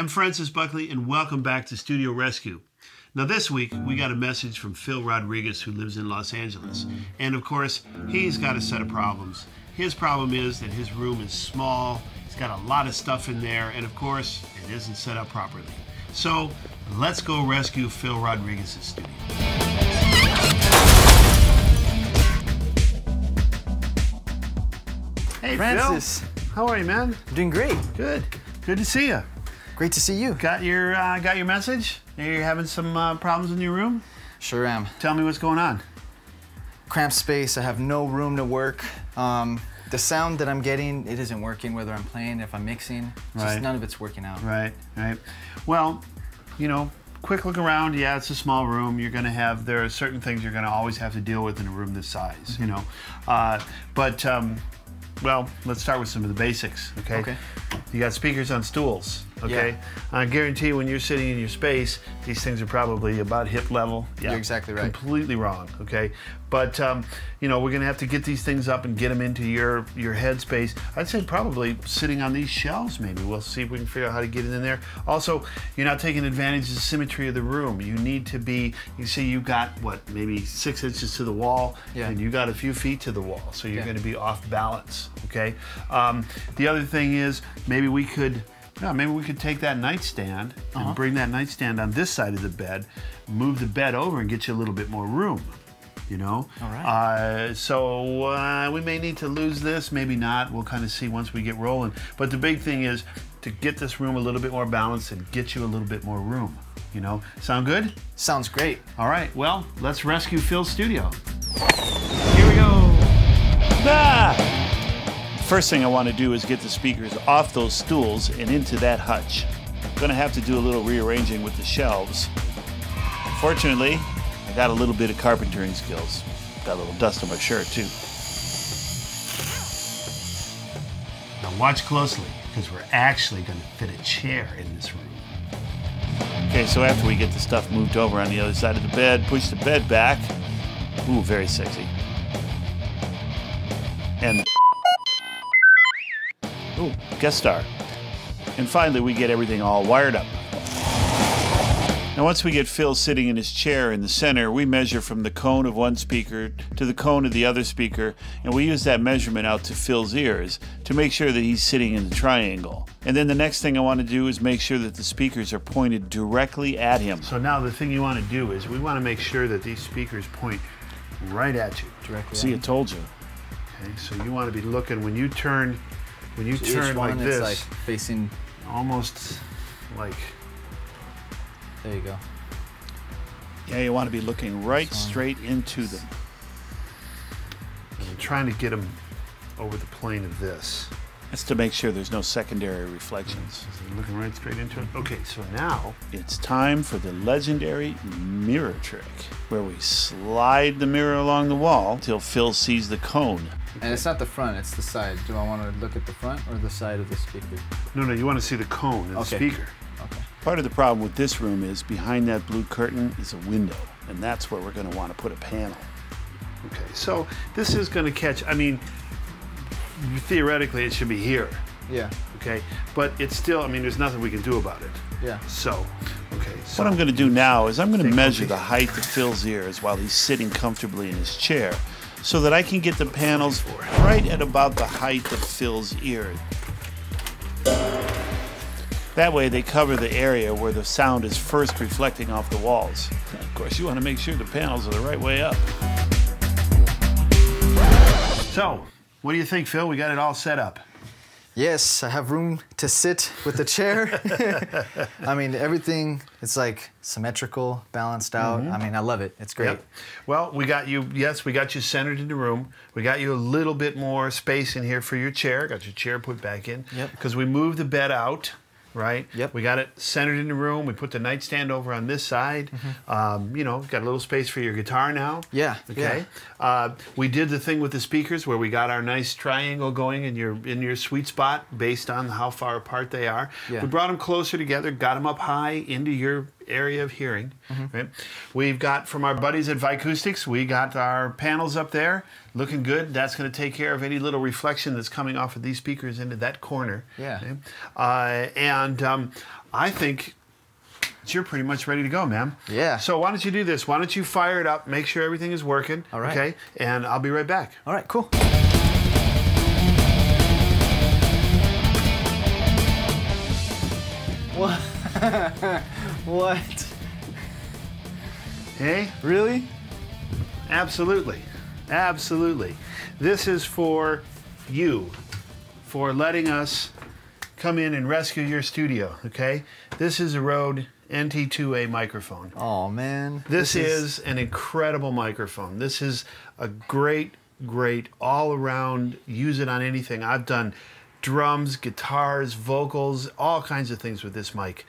I'm Francis Buckley, and welcome back to Studio Rescue. Now this week, we got a message from Phil Rodriguez, who lives in Los Angeles. And of course, he's got a set of problems. His problem is that his room is small, he's got a lot of stuff in there, and of course, it isn't set up properly. So, let's go rescue Phil Rodriguez's studio. Hey, Francis. Phil. How are you, man? Doing great. Good. Good to see you. Great to see you. Got your message? You're having some problems in your room? Sure am. Tell me what's going on. Cramped space. I have no room to work. The sound that I'm getting, it isn't working, whether I'm playing, if I'm mixing. Just none of it's working out. Right. Well, you know, quick look around. Yeah, it's a small room. You're going to have, there are certain things you're going to always have to deal with in a room this size, you know. Well, let's start with some of the basics, okay? Okay. You got speakers on stools, okay? Yeah. I guarantee when you're sitting in your space, these things are probably about hip level. Yeah, you're exactly right. Completely wrong, okay? But, you know, we're gonna have to get these things up and get them into your head space. I'd say probably sitting on these shelves, maybe. We'll see if we can figure out how to get it in there. Also, you're not taking advantage of the symmetry of the room. You need to be, you see you've got, what, maybe 6 inches to the wall, and you got a few feet to the wall, so you're gonna be off balance, okay? The other thing is, maybe we could take that nightstand and bring that nightstand on this side of the bed, move the bed over and get you a little bit more room, you know? All right. So we may need to lose this, maybe not. We'll kind of see once we get rolling. But the big thing is to get this room a little bit more balanced and get you a little bit more room, you know? Sound good? Sounds great. All right, well, let's rescue Phil's studio. Here we go. Ah! First thing I want to do is get the speakers off those stools and into that hutch. I'm going to have to do a little rearranging with the shelves. Fortunately, I got a little bit of carpentering skills. Got a little dust on my shirt too. Now watch closely, because we're actually going to fit a chair in this room. Okay, so after we get the stuff moved over on the other side of the bed, push the bed back. Ooh, very sexy. And ooh, guest star. And finally, we get everything all wired up. Now, once we get Phil sitting in his chair in the center, we measure from the cone of one speaker to the cone of the other speaker, and we use that measurement out to Phil's ears to make sure that he's sitting in the triangle. And then the next thing I want to do is make sure that the speakers are pointed directly at him. So now the thing you want to do is we want to make sure that these speakers point right at you. Directly. See, I told you. Okay, so you want to be looking when you turn. When you turn like this, it's like facing almost like. There you go. Yeah, you want to be looking right straight into them. And I'm trying to get them over the plane of this. That's to make sure there's no secondary reflections. So looking right straight into it. Okay, so now it's time for the legendary mirror trick, where we slide the mirror along the wall until Phil sees the cone. And it's not the front, it's the side. Do I want to look at the front or the side of the speaker? No, you want to see the cone and the speaker. Okay. Part of the problem with this room is behind that blue curtain is a window, and that's where we're going to want to put a panel. Okay, so this is going to catch, I mean, theoretically it should be here. Yeah. Okay, but it's still, I mean, there's nothing we can do about it. Yeah. So, okay. So what I'm going to do now is I'm going to measure the height of Phil's ears while he's sitting comfortably in his chair, so that I can get the panels right at about the height of Phil's ear. That way they cover the area where the sound is first reflecting off the walls. Of course, you want to make sure the panels are the right way up. So, what do you think, Phil? We got it all set up. Yes, I have room to sit with the chair. I mean, everything, it's like symmetrical, balanced out. I mean, I love it. It's great. Yep. Well, we got you, yes, we got you centered in the room. We got you a little bit more space in here for your chair. Got your chair put back in. Yep. Because we moved the bed out. Right? Yep. We got it centered in the room. We put the nightstand over on this side. You know, got a little space for your guitar now. Yeah. Okay. Yeah. We did the thing with the speakers where we got our nice triangle going in your sweet spot based on how far apart they are. Yeah. We brought them closer together, got them up high into your area of hearing. Right? We've got, from our buddies at Acoustics, we got our panels up there looking good. That's going to take care of any little reflection that's coming off of these speakers into that corner. Yeah. Okay? I think you're pretty much ready to go, man. Yeah. So why don't you do this? Why don't you fire it up, make sure everything is working. All right. Okay? And I'll be right back. All right, cool. What? What? Hey? Really? Absolutely. Absolutely. This is for you, for letting us come in and rescue your studio, okay? This is a RØDE NT2A microphone. Oh, man. This is an incredible microphone. This is a great, great all-around, use it on anything. I've done drums, guitars, vocals, all kinds of things with this mic.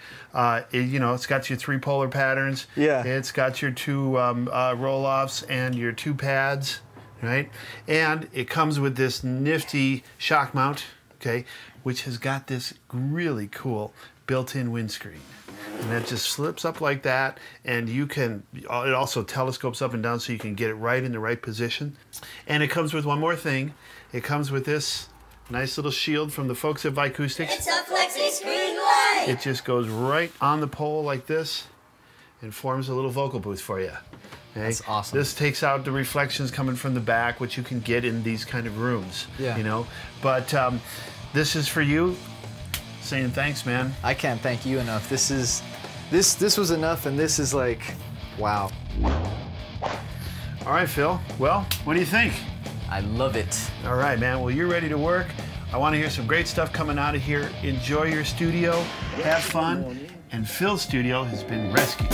You know, it's got your 3 polar patterns. Yeah. It's got your 2 roll-offs and your 2 pads, right? And it comes with this nifty shock mount, okay, which has got this really cool built-in windscreen. And that just slips up like that, and you can, it also telescopes up and down so you can get it right in the right position. And it comes with one more thing. It comes with this nice little shield from the folks at Acoustics. It's a flexi screen light! It just goes right on the pole like this and forms a little vocal booth for you. Okay? That's awesome. This takes out the reflections coming from the back, which you can get in these kind of rooms. Yeah. You know, but this is for you. Saying thanks, man. I can't thank you enough. This was enough, and this is like, wow. All right, Phil. Well, what do you think? I love it. All right, man. Well, you're ready to work. I want to hear some great stuff coming out of here. Enjoy your studio. Have fun. And Phil's studio has been rescued.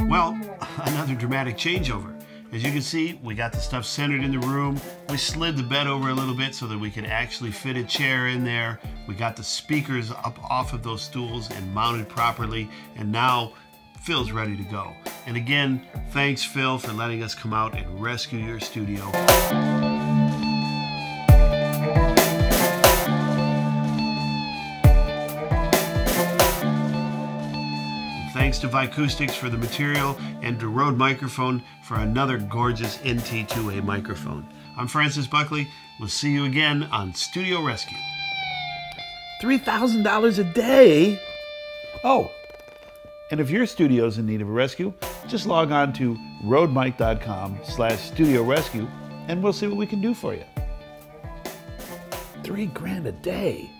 Well, another dramatic changeover. As you can see, we got the stuff centered in the room. We slid the bed over a little bit so that we could actually fit a chair in there. We got the speakers up off of those stools and mounted properly. And now Phil's ready to go. And again, thanks, Phil, for letting us come out and rescue your studio. Thanks to Acoustics for the material and to RØDE Microphone for another gorgeous NT2A microphone. I'm Francis Buckley. We'll see you again on Studio Rescue. $3,000 a day? Oh, and if your studio's in need of a rescue, just log on to rhodemic.com/studio rescue and we'll see what we can do for you. $3 grand a day.